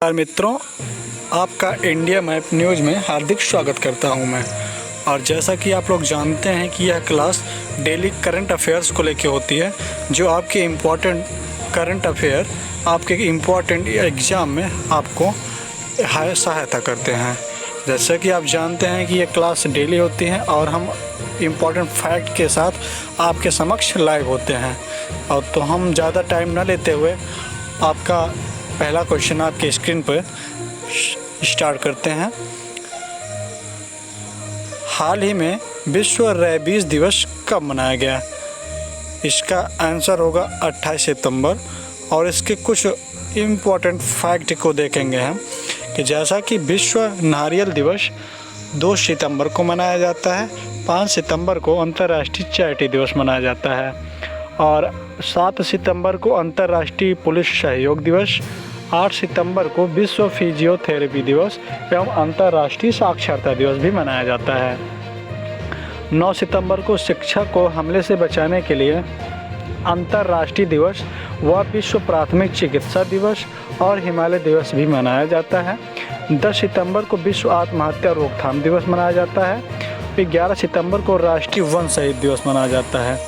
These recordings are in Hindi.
नमस्कार मित्रों, आपका इंडिया मैप न्यूज़ में हार्दिक स्वागत करता हूं मैं। और जैसा कि आप लोग जानते हैं कि यह क्लास डेली करंट अफेयर्स को लेके होती है, जो आपके इम्पोर्टेंट करंट अफेयर आपके इम्पोर्टेंट एग्ज़ाम में आपको सहायता करते हैं। जैसा कि आप जानते हैं कि यह क्लास डेली होती है और हम इम्पोर्टेंट फैक्ट के साथ आपके समक्ष लाइव होते हैं। और तो हम ज़्यादा टाइम न लेते हुए आपका पहला क्वेश्चन आपके स्क्रीन पर स्टार्ट करते हैं। हाल ही में विश्व रेबीज़ दिवस कब मनाया गया? इसका आंसर होगा 28 सितंबर। और इसके कुछ इम्पोर्टेंट फैक्ट को देखेंगे हम कि जैसा कि विश्व नारियल दिवस 2 सितंबर को मनाया जाता है, 5 सितंबर को अंतर्राष्ट्रीय चैरिटी दिवस मनाया जाता है और 7 सितंबर को अंतर्राष्ट्रीय पुलिस सहयोग दिवस, 8 सितंबर को विश्व फिजियोथेरेपी दिवस एवं अंतर्राष्ट्रीय साक्षरता दिवस भी मनाया जाता है। 9 सितंबर को शिक्षा को हमले से बचाने के लिए अंतर्राष्ट्रीय दिवस व विश्व प्राथमिक चिकित्सा दिवस और हिमालय दिवस भी मनाया जाता है। 10 सितंबर को विश्व आत्महत्या रोकथाम दिवस मनाया जाता है। फिर 11 सितंबर को राष्ट्रीय वन शहीद दिवस मनाया जाता है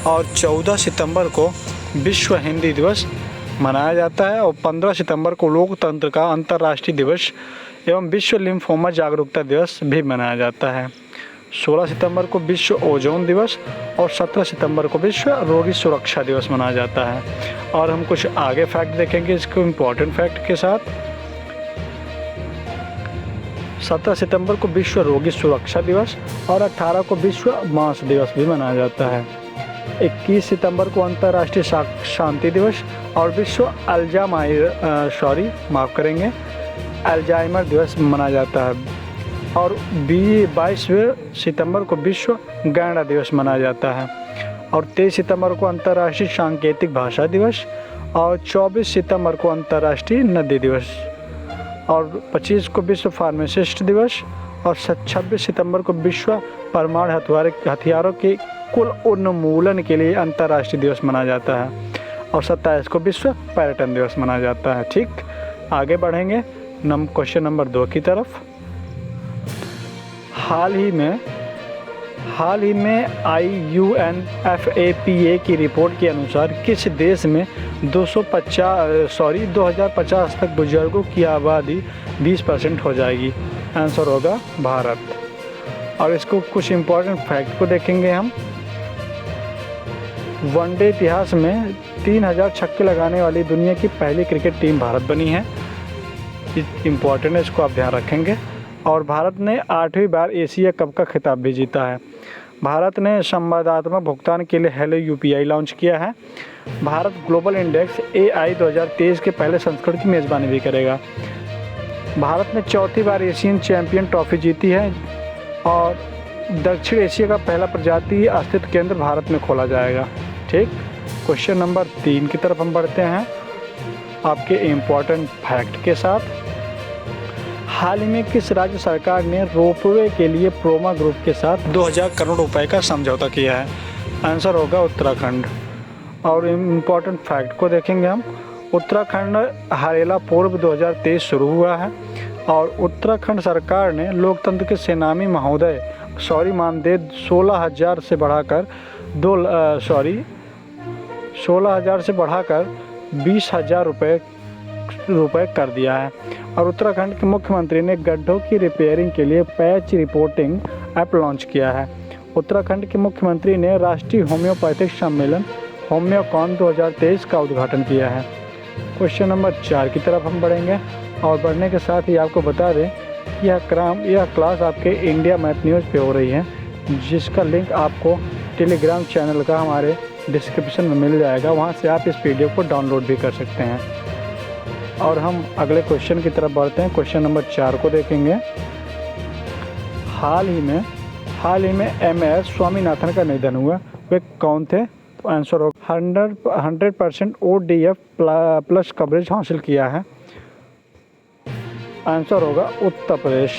और 14 सितंबर को विश्व हिंदी दिवस मनाया जाता है और 15 सितंबर को लोकतंत्र का अंतर्राष्ट्रीय दिवस एवं विश्व लिम्फोमा जागरूकता दिवस भी मनाया जाता है। 16 सितंबर को विश्व ओजोन दिवस और 17 सितंबर को विश्व रोगी सुरक्षा दिवस मनाया जाता है। और हम कुछ आगे फैक्ट देखेंगे इसको इम्पोर्टेंट फैक्ट के साथ। 17 सितंबर को विश्व रोगी सुरक्षा दिवस और 18 को विश्व मांस दिवस भी मनाया जाता है। 21 सितंबर को अंतर्राष्ट्रीय शांति दिवस और विश्व अल्जाइमर दिवस मनाया जाता है और 22वें सितंबर को विश्व गैंडा दिवस मनाया जाता है और 23 सितंबर को अंतर्राष्ट्रीय सांकेतिक भाषा दिवस और 24 सितंबर को अंतर्राष्ट्रीय नदी दिवस और 25 को विश्व फार्मासिस्ट दिवस और 26 सितंबर को विश्व परमाणु हथियारों के कुल उन्मूलन के लिए अंतर्राष्ट्रीय दिवस मनाया जाता है और 27 को विश्व पर्यटन दिवस मनाया जाता है। ठीक, आगे बढ़ेंगे क्वेश्चन नंबर 2 की तरफ। हाल ही में IUNFAPA की रिपोर्ट के अनुसार किस देश में 2050 तक बुजुर्गों की आबादी 20% हो जाएगी? आंसर होगा भारत। और इसको कुछ इम्पोर्टेंट फैक्ट को देखेंगे हम। वनडे इतिहास में 3000 छक्के लगाने वाली दुनिया की पहली क्रिकेट टीम भारत बनी है। इम्पोर्टेंट है, इसको आप ध्यान रखेंगे। और भारत ने 8वीं बार एशिया कप का खिताब भी जीता है। भारत ने संवादात्मक भुगतान के लिए हेलो UPI लॉन्च किया है। भारत ग्लोबल इंडेक्स AI 2023 के पहले संस्करण की मेज़बानी भी करेगा। भारत ने 4थी बार एशियन चैंपियन ट्रॉफी जीती है और दक्षिण एशिया का पहला प्रजाति अस्तित्व केंद्र भारत में खोला जाएगा। ठीक, क्वेश्चन नंबर 3 की तरफ हम बढ़ते हैं आपके इम्पोर्टेंट फैक्ट के साथ। हाल ही में किस राज्य सरकार ने रोपवे के लिए प्रोमा ग्रुप के साथ 2000 करोड़ रुपए का समझौता किया है? आंसर होगा उत्तराखंड। और इम्पोर्टेंट फैक्ट को देखेंगे हम। उत्तराखंड हरेला पर्व 2023 शुरू हुआ है और उत्तराखंड सरकार ने लोकतंत्र के सेनानी महोदय मानदेय 16,000 से बढ़ाकर 20,000 रुपये कर दिया है। और उत्तराखंड के मुख्यमंत्री ने गड्ढों की रिपेयरिंग के लिए पैच रिपोर्टिंग ऐप लॉन्च किया है। उत्तराखंड के मुख्यमंत्री ने राष्ट्रीय होम्योपैथिक सम्मेलन होम्योकॉन 2023 का उद्घाटन किया है। क्वेश्चन नंबर 4 की तरफ हम बढ़ेंगे और बढ़ने के साथ ही आपको बता दें कि यह क्लास आपके इंडिया मैप न्यूज़ पे हो रही है, जिसका लिंक आपको टेलीग्राम चैनल का हमारे डिस्क्रिप्शन में मिल जाएगा। वहां से आप इस पीडीएफ को डाउनलोड भी कर सकते हैं। और हम अगले क्वेश्चन की तरफ बढ़ते हैं। क्वेश्चन नंबर 4 को देखेंगे। हाल ही में MS स्वामीनाथन का निधन हुआ, वे कौन थे? तो आंसर होगा 100% ODF प्लस कवरेज हासिल किया है। आंसर होगा उत्तर प्रदेश।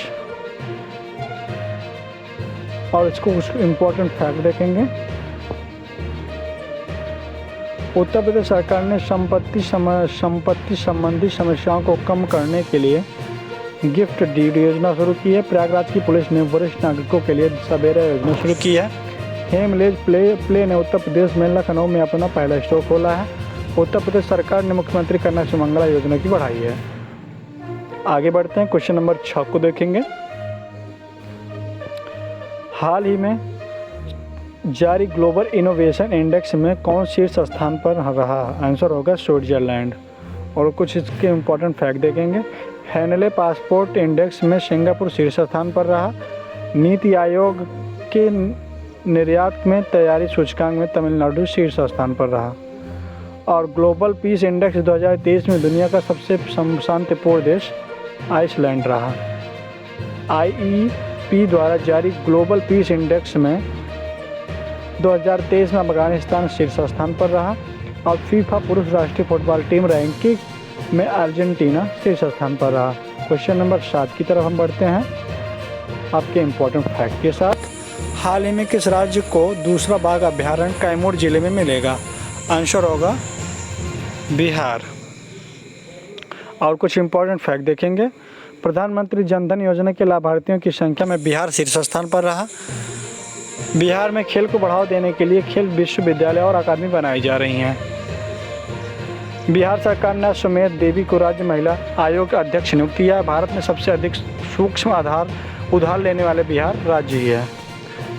और इसको कुछ इम्पोर्टेंट फैक्ट देखेंगे। उत्तर प्रदेश सरकार ने संपत्ति संबंधी समस्याओं को कम करने के लिए गिफ्ट डीड योजना शुरू की है। प्रयागराज की पुलिस ने वरिष्ठ नागरिकों के लिए सवेरा योजना शुरू की है। हेमलेज प्ले ने उत्तर प्रदेश में लखनऊ में अपना पहला स्टोर खोला है। उत्तर प्रदेश सरकार ने मुख्यमंत्री कन्या सुमंगला योजना की बढ़ाई है। आगे बढ़ते हैं, क्वेश्चन नंबर 6 को देखेंगे। हाल ही में जारी ग्लोबल इनोवेशन इंडेक्स में कौन शीर्ष स्थान पर रहा? आंसर होगा स्विट्जरलैंड। और कुछ इसके इम्पोर्टेंट फैक्ट देखेंगे। हैनले पासपोर्ट इंडेक्स में सिंगापुर शीर्ष स्थान पर रहा। नीति आयोग के निर्यात में तैयारी सूचकांक में तमिलनाडु शीर्ष स्थान पर रहा। और ग्लोबल पीस इंडेक्स 2023 में दुनिया का सबसे शांतिपूर्ण देश आइसलैंड रहा। IEP द्वारा जारी ग्लोबल पीस इंडेक्स में 2023 में अफगानिस्तान शीर्ष स्थान पर रहा। और फीफा पुरुष राष्ट्रीय फुटबॉल टीम रैंकिंग में अर्जेंटीना शीर्ष स्थान पर रहा। क्वेश्चन नंबर 7 की तरफ हम बढ़ते हैं आपके इम्पोर्टेंट फैक्ट के साथ। हाल ही में किस राज्य को दूसरा बाघ अभ्यारण्य कैमूर जिले में मिलेगा? आंसर होगा बिहार। और कुछ इम्पोर्टेंट फैक्ट देखेंगे। प्रधानमंत्री जनधन योजना के लाभार्थियों की संख्या में बिहार शीर्ष स्थान पर रहा। बिहार में खेल को बढ़ावा देने के लिए खेल विश्वविद्यालय और अकादमी बनाई जा रही हैं। बिहार सरकार ने सुमेध देवी को राज्य महिला आयोग अध्यक्ष नियुक्त किया है। भारत में सबसे अधिक सूक्ष्म उधार लेने वाले बिहार राज्य ही है।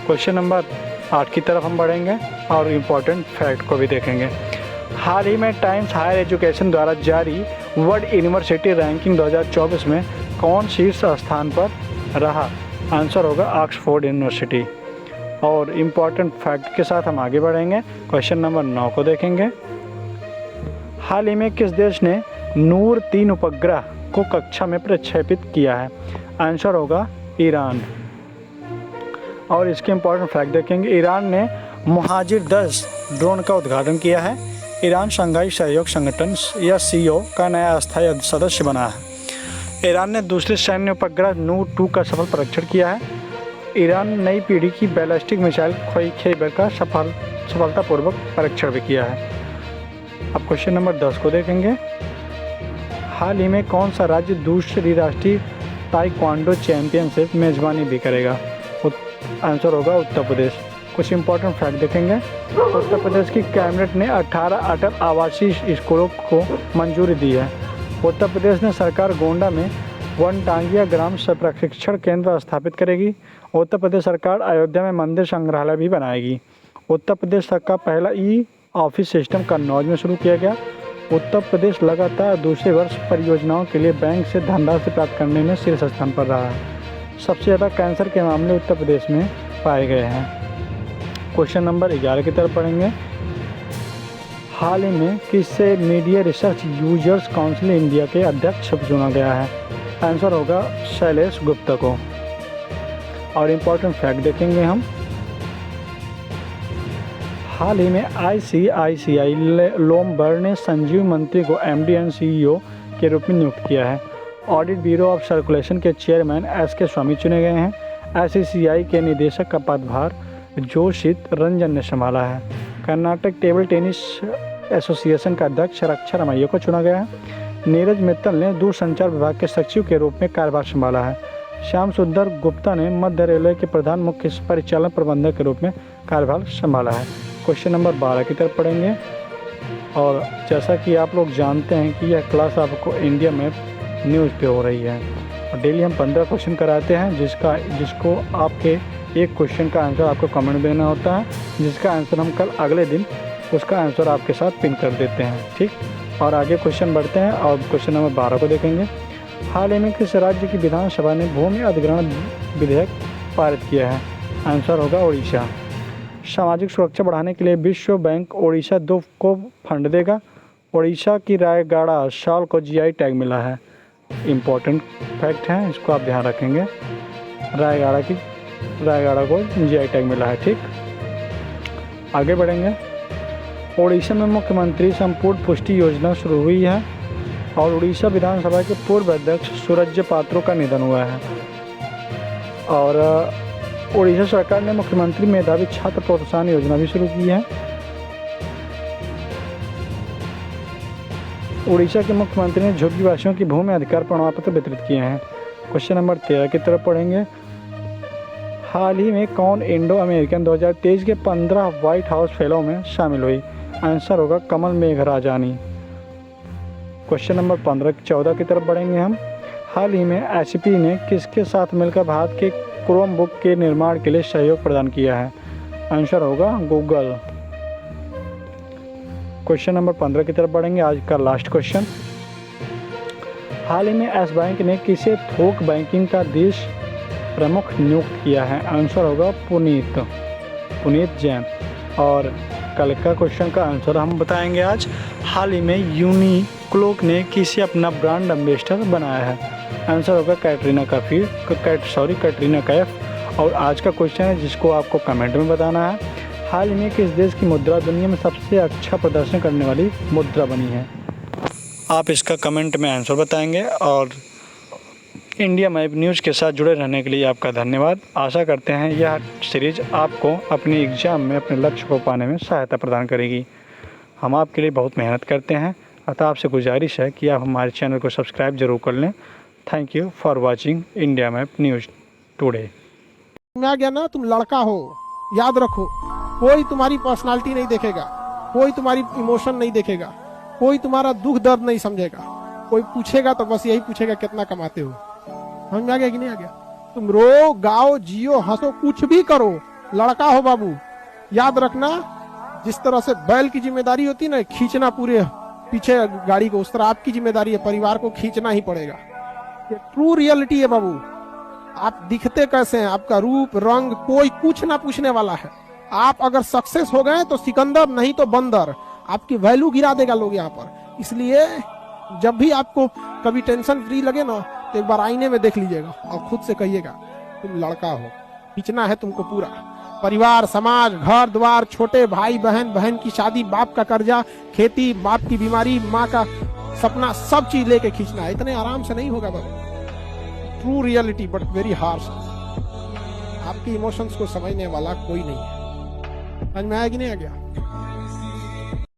क्वेश्चन नंबर 8 की तरफ हम बढ़ेंगे और इम्पोर्टेंट फैक्ट को भी देखेंगे। हाल ही में टाइम्स हायर एजुकेशन द्वारा जारी वर्ल्ड यूनिवर्सिटी रैंकिंग 2024 में कौन शीर्ष स्थान पर रहा? आंसर होगा ऑक्सफोर्ड यूनिवर्सिटी। और इम्पोर्टेंट फैक्ट के साथ हम आगे बढ़ेंगे। क्वेश्चन नंबर 9 को देखेंगे। हाल ही में किस देश ने नूर 3 उपग्रह को कक्षा में प्रक्षेपित किया है? आंसर होगा ईरान। और इसके इम्पोर्टेंट फैक्ट देखेंगे। ईरान ने मुहाजिर 10 ड्रोन का उद्घाटन किया है। ईरान शंघाई सहयोग संगठन या CO का नया अस्थायी सदस्य बना है। ईरान ने दूसरे सैन्य उपग्रह नूर 2 का सफल परीक्षण किया है। ईरान नई पीढ़ी की बैलिस्टिक मिसाइल ख्वैबर का सफलतापूर्वक परीक्षण भी किया है। अब क्वेश्चन नंबर 10 को देखेंगे। हाल ही में कौन सा राज्य दूसरी राष्ट्रीय ताइक्वांडो चैंपियनशिप मेजबानी भी करेगा? आंसर होगा उत्तर प्रदेश। कुछ इंपॉर्टेंट फैक्ट देखेंगे। उत्तर प्रदेश की कैबिनेट ने 18 अटल आवासीय स्कूलों को मंजूरी दी है। उत्तर प्रदेश ने सरकार गोंडा में वनटांगिया ग्राम प्रशिक्षण केंद्र स्थापित करेगी। उत्तर प्रदेश सरकार अयोध्या में मंदिर संग्रहालय भी बनाएगी। उत्तर प्रदेश का पहला ऑफिस सिस्टम कन्नौज में शुरू किया गया। उत्तर प्रदेश लगातार दूसरे वर्ष परियोजनाओं के लिए बैंक से धनराशि प्राप्त करने में शीर्ष स्थान पर रहा है। सबसे ज़्यादा कैंसर के मामले उत्तर प्रदेश में पाए गए हैं। क्वेश्चन नंबर 11 की तरफ पढ़ेंगे। हाल ही में किससे media research users council India के अध्यक्ष चुना गया है? आंसर होगा शैलेश गुप्ता को। और इम्पोर्टेंट फैक्ट देखेंगे हम। हाल ही में ICICI लोम्बार्ड ने संजीव मंत्री को MD एंड CEO के रूप में नियुक्त किया है। ऑडिट ब्यूरो ऑफ सर्कुलेशन के चेयरमैन SK स्वामी चुने गए हैं। ICICI के निदेशक का पदभार जोशित रंजन ने संभाला है। कर्नाटक टेबल टेनिस एसोसिएशन का अध्यक्ष रक्षा रमैया को चुना गया है। नीरज मित्तल ने दूरसंचार विभाग के सचिव के रूप में कार्यभार संभाला है। श्याम सुंदर गुप्ता ने मध्य रेलवे के प्रधान मुख्य परिचालन प्रबंधक के रूप में कार्यभार संभाला है। क्वेश्चन नंबर 12 की तरफ पढ़ेंगे। और जैसा कि आप लोग जानते हैं कि यह क्लास आपको इंडिया मैप न्यूज़ पे हो रही है और डेली हम 15 क्वेश्चन कराते हैं जिसको आपके एक क्वेश्चन का आंसर आपको कमेंट देना होता है, जिसका आंसर हम कल अगले दिन उसका आंसर आपके साथ पिन कर देते हैं। ठीक, और आगे क्वेश्चन बढ़ते हैं और क्वेश्चन नंबर 12 को देखेंगे। हाल ही में किस राज्य की विधानसभा ने भूमि अधिग्रहण विधेयक पारित किया है? आंसर होगा उड़ीसा। सामाजिक सुरक्षा बढ़ाने के लिए विश्व बैंक ओडिशा 2 को फंड देगा। उड़ीसा की रायगढ़ शॉल को GI टैग मिला है। इम्पोर्टेंट फैक्ट है, इसको आप ध्यान रखेंगे। रायगढ़ को GI टैग मिला है। ठीक, आगे बढ़ेंगे। उड़ीसा में मुख्यमंत्री संपूर्ण पुष्टि योजना शुरू हुई है और उड़ीसा विधानसभा के पूर्व अध्यक्ष सूरज पात्रो का निधन हुआ है। और उड़ीसा सरकार ने मुख्यमंत्री मेधावी छात्र प्रोत्साहन योजना भी शुरू की है। उड़ीसा के मुख्यमंत्री ने झुग्गी वासियों की भूमि अधिकार प्रमाण पत्र वितरित किए हैं। क्वेश्चन नंबर 13 की तरफ पढ़ेंगे। हाल ही में कौन इंडो अमेरिकन 2023 के 15 व्हाइट हाउस फेलो में शामिल हुई? आंसर होगा कमल मेघराजानी। क्वेश्चन नंबर 14 की तरफ बढ़ेंगे हम। हाल ही में एचपी ने किसके साथ मिलकर भारत के क्रोम बुक के निर्माण के लिए सहयोग प्रदान किया है? आंसर होगा गूगल। क्वेश्चन नंबर 15 की तरफ बढ़ेंगे, आज का लास्ट क्वेश्चन। हाल ही में एस बैंक ने किसे थोक बैंकिंग का देश प्रमुख नियुक्त किया है? आंसर होगा पुनीत जैन। और कल का क्वेश्चन का आंसर हम बताएंगे आज। हाल ही में यूनिक्लो ने किसे अपना ब्रांड एम्बेसडर बनाया है? आंसर होगा कैटरीना कैफ। और आज का क्वेश्चन है जिसको आपको कमेंट में बताना है। हाल ही में किस देश की मुद्रा दुनिया में सबसे अच्छा प्रदर्शन करने वाली मुद्रा बनी है? आप इसका कमेंट में आंसर बताएंगे। और इंडिया मैप न्यूज़ के साथ जुड़े रहने के लिए आपका धन्यवाद। आशा करते हैं यह सीरीज़ आपको अपने एग्ज़ाम में अपने लक्ष्य को पाने में सहायता प्रदान करेगी। हम आपके लिए बहुत मेहनत करते हैं, अतः आपसे गुजारिश है कि आप हमारे चैनल को सब्सक्राइब जरूर कर लें। Thank you for watching India map news today. आ गया ना, तुम लड़का हो, याद रखो, कोई तुम्हारी पर्सनालिटी नहीं देखेगा, कोई तुम्हारी इमोशन नहीं देखेगा, कोई तुम्हारा दुख दर्द नहीं समझेगा। कोई पूछेगा तो बस यही पूछेगा कितना कमाते हो। समझ में आ गया कि नहीं आ गया? तुम रो, गाओ, जियो, हंसो, कुछ भी करो, लड़का हो बाबू। याद रखना, जिस तरह से बैल की जिम्मेदारी होती है ना खींचना पूरे पीछे गाड़ी को, उस तरह आपकी जिम्मेदारी है, परिवार को खींचना ही पड़ेगा। ये ट्रू रियलिटी है बाबू। आप दिखते कैसे हैं, आपका रूप रंग कोई कुछ ना पूछने वाला है। आप अगर सक्सेस हो गए तो सिकंदर, नहीं तो बंदर। आपकी वैल्यू गिरा देगा लोग यहाँ पर। इसलिए जब भी आपको कभी टेंशन फ्री लगे ना तो एक बार आईने में देख लीजिएगा और खुद से कहिएगा तुम लड़का हो। खींचना है तुमको पूरा, परिवार, समाज, घर द्वार, छोटे भाई बहन, बहन की शादी, बाप का कर्जा, खेती, बाप की बीमारी, माँ का सपना, सब चीज लेके खींचना है। इतने आराम से नहीं होगा बाबू। True reality but very harsh. आपकी इमोशंस को समझने वाला कोई नहीं है। समझ में आया कि नहीं आ गया?